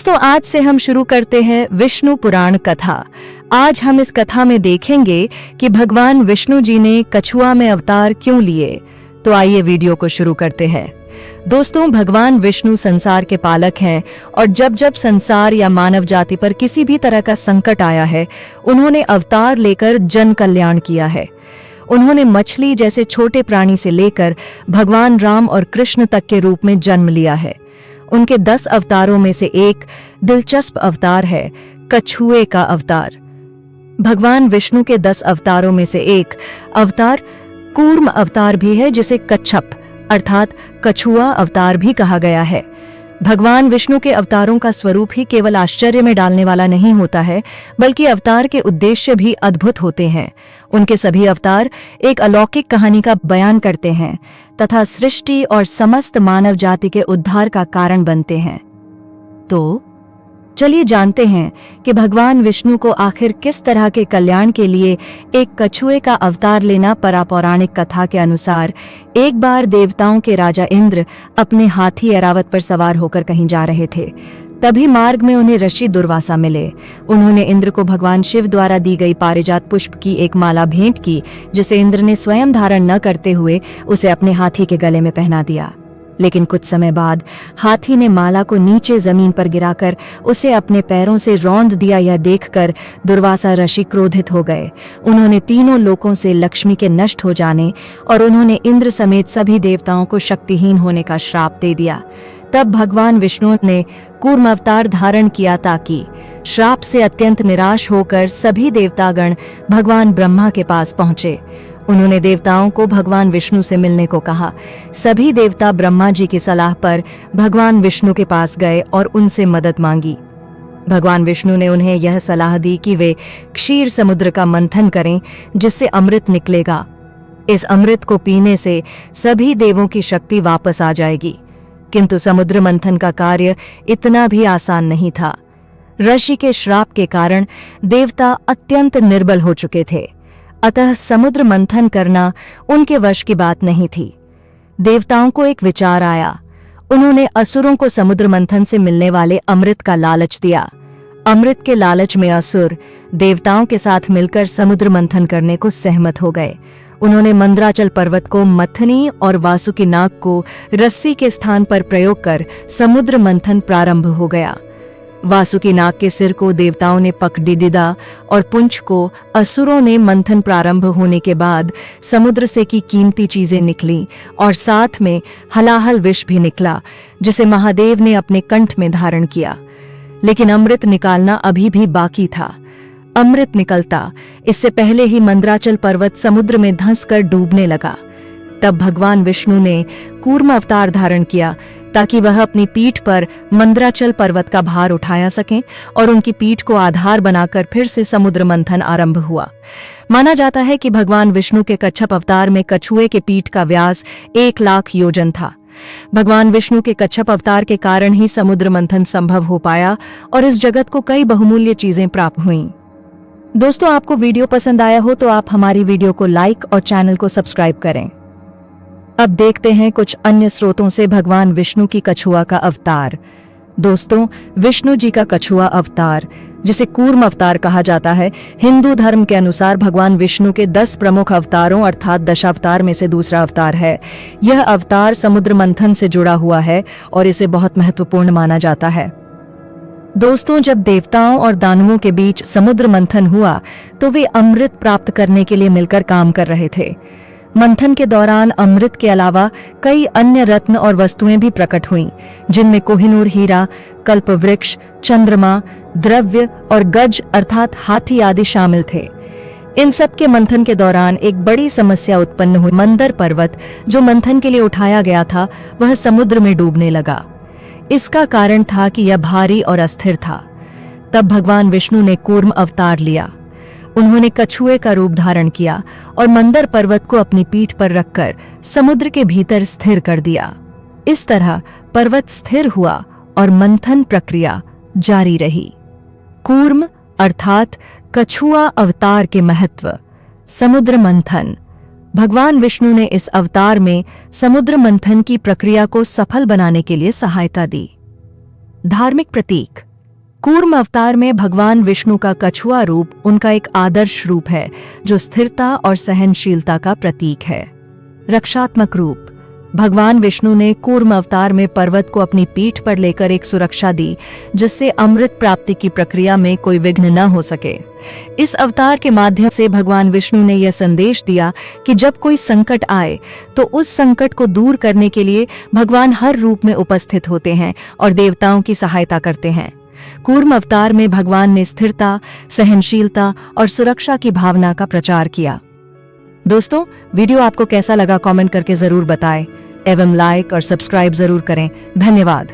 दोस्तों, आज से हम शुरू करते हैं विष्णु पुराण कथा। आज हम इस कथा में देखेंगे कि भगवान विष्णु जी ने कछुआ में अवतार क्यों लिए। तो आइए वीडियो को शुरू करते हैं। दोस्तों, भगवान विष्णु संसार के पालक हैं और जब जब संसार या मानव जाति पर किसी भी तरह का संकट आया है, उन्होंने अवतार लेकर जन कल्याण किया है। उन्होंने मछली जैसे छोटे प्राणी से लेकर भगवान राम और कृष्ण तक के रूप में जन्म लिया है। उनके 10 अवतारों में से एक दिलचस्प अवतार है कछुए का अवतार। भगवान विष्णु के 10 अवतारों में से एक अवतार कूर्म अवतार भी है, जिसे कच्छप अर्थात कछुआ अवतार भी कहा गया है। भगवान विष्णु के अवतारों का स्वरूप ही केवल आश्चर्य में डालने वाला नहीं होता है, बल्कि अवतार के उद्देश्य भी अद्भुत होते हैं। उनके सभी अवतार एक अलौकिक कहानी का बयान करते हैं तथा सृष्टि और समस्त मानव जाति के उद्धार का कारण बनते हैं। तो चलिए जानते हैं कि भगवान विष्णु को आखिर किस तरह के कल्याण के लिए एक कछुए का अवतार लेना पड़ा। पौराणिक कथा के अनुसार एक बार देवताओं के राजा इंद्र अपने हाथी ऐरावत पर सवार होकर कहीं जा रहे थे। तभी मार्ग में उन्हें ऋषि दुर्वासा मिले। उन्होंने इंद्र को भगवान शिव द्वारा दी गई पारिजात पुष्प की एक माला भेंट की, जिसे इंद्र ने स्वयं धारण न करते हुए उसे अपने हाथी के गले में पहना दिया। लेकिन कुछ समय बाद हाथी ने माला को नीचे जमीन पर गिराकर उसे अपने पैरों से रौंद दिया। यह देखकर दुर्वासा ऋषि क्रोधित हो गए। उन्होंने तीनों लोकों से लक्ष्मी के नष्ट हो जाने और उन्होंने इंद्र समेत सभी देवताओं को शक्तिहीन होने का श्राप दे दिया। तब भगवान विष्णु ने कूर्म अवतार धारण किया ताकि श्राप से अत्यंत निराश होकर सभी देवतागण भगवान ब्रह्मा के पास पहुंचे। उन्होंने देवताओं को भगवान विष्णु से मिलने को कहा। सभी देवता ब्रह्मा जी की सलाह पर भगवान विष्णु के पास गए और उनसे मदद मांगी। भगवान विष्णु ने उन्हें यह सलाह दी कि वे क्षीर समुद्र का मंथन करें, जिससे अमृत निकलेगा। इस अमृत को पीने से सभी देवों की शक्ति वापस आ जाएगी। किंतु समुद्र मंथन का कार्य इतना भी आसान नहीं था। ऋषि के श्राप के कारण देवता अत्यंत निर्बल हो चुके थे, अतः समुद्र मंथन करना उनके वश की बात नहीं थी। देवताओं को एक विचार आया। उन्होंने असुरों को समुद्र मंथन से मिलने वाले अमृत का लालच दिया। अमृत के लालच में असुर देवताओं के साथ मिलकर समुद्र मंथन करने को सहमत हो गए। उन्होंने मंदराचल पर्वत को मथनी और वासुकी नाग को रस्सी के स्थान पर प्रयोग कर समुद्र मंथन प्रारंभ हो गया। वासुकी नाग के सिर को देवताओं ने पकड़ दिया और पुंछ को असुरों ने। मंथन प्रारंभ होने के बाद समुद्र से की कीमती चीजें निकली और साथ में हलाहल विष भी निकला, जिसे महादेव ने अपने कंठ में धारण किया। लेकिन अमृत निकालना अभी भी बाकी था। अमृत निकलता इससे पहले ही मंदराचल पर्वत समुद्र में धंसकर डूबने लगा। तब भगवान विष्णु ने कूर्म अवतार धारण किया ताकि वह अपनी पीठ पर मंदराचल पर्वत का भार उठाया सकें और उनकी पीठ को आधार बनाकर फिर से समुद्र मंथन आरंभ हुआ। माना जाता है कि भगवान विष्णु के कच्छप अवतार में कछुए के पीठ का व्यास 1 लाख योजन था। भगवान विष्णु के कच्छप अवतार के कारण ही समुद्र मंथन संभव हो पाया और इस जगत को कई बहुमूल्य चीजें प्राप्त हुईं। दोस्तों, आपको वीडियो पसंद आया हो तो आप हमारी वीडियो को लाइक और चैनल को सब्सक्राइब करें। अब देखते हैं कुछ अन्य स्रोतों से भगवान विष्णु की कछुआ का अवतार। दोस्तों, विष्णु जी का कछुआ अवतार, जिसे कूर्म अवतार कहा जाता है, हिंदू धर्म के अनुसार भगवान विष्णु के 10 प्रमुख अवतारों अर्थात दशावतार में से दूसरा अवतार है। यह अवतार समुद्र मंथन से जुड़ा हुआ है और इसे बहुत महत्वपूर्ण माना जाता है। दोस्तों, जब देवताओं और दानवों के बीच समुद्र मंथन हुआ तो वे अमृत प्राप्त करने के लिए मिलकर काम कर रहे थे। मंथन के दौरान अमृत के अलावा कई अन्य रत्न और वस्तुएं भी प्रकट हुईं, जिनमें कोहिनूर हीरा, कल्पवृक्ष, चंद्रमा, द्रव्य और गज अर्थात हाथी आदि शामिल थे। इन सब के मंथन के दौरान एक बड़ी समस्या उत्पन्न हुई। मंदर पर्वत जो मंथन के लिए उठाया गया था, वह समुद्र में डूबने लगा। इसका कारण था कि यह भारी और अस्थिर था। तब भगवान विष्णु ने कूर्म अवतार लिया। उन्होंने कछुए का रूप धारण किया और मंदर पर्वत को अपनी पीठ पर रखकर समुद्र के भीतर स्थिर कर दिया। इस तरह पर्वत स्थिर हुआ और मंथन प्रक्रिया जारी रही। कूर्म अर्थात कछुआ अवतार के महत्व। समुद्र मंथन। भगवान विष्णु ने इस अवतार में समुद्र मंथन की प्रक्रिया को सफल बनाने के लिए सहायता दी। धार्मिक प्रतीक। कूर्म अवतार में भगवान विष्णु का कछुआ रूप उनका एक आदर्श रूप है जो स्थिरता और सहनशीलता का प्रतीक है। रक्षात्मक रूप, भगवान विष्णु ने कूर्म अवतार में पर्वत को अपनी पीठ पर लेकर एक सुरक्षा दी जिससे अमृत प्राप्ति की प्रक्रिया में कोई विघ्न न हो सके। इस अवतार के माध्यम से भगवान विष्णु ने यह संदेश दिया कि जब कोई संकट आए तो उस संकट को दूर करने के लिए भगवान हर रूप में उपस्थित होते हैं और देवताओं की सहायता करते हैं। कूर्म अवतार में भगवान ने स्थिरता, सहनशीलता और सुरक्षा की भावना का प्रचार किया। दोस्तों, वीडियो आपको कैसा लगा कमेंट करके जरूर बताएं एवं लाइक और सब्सक्राइब जरूर करें। धन्यवाद।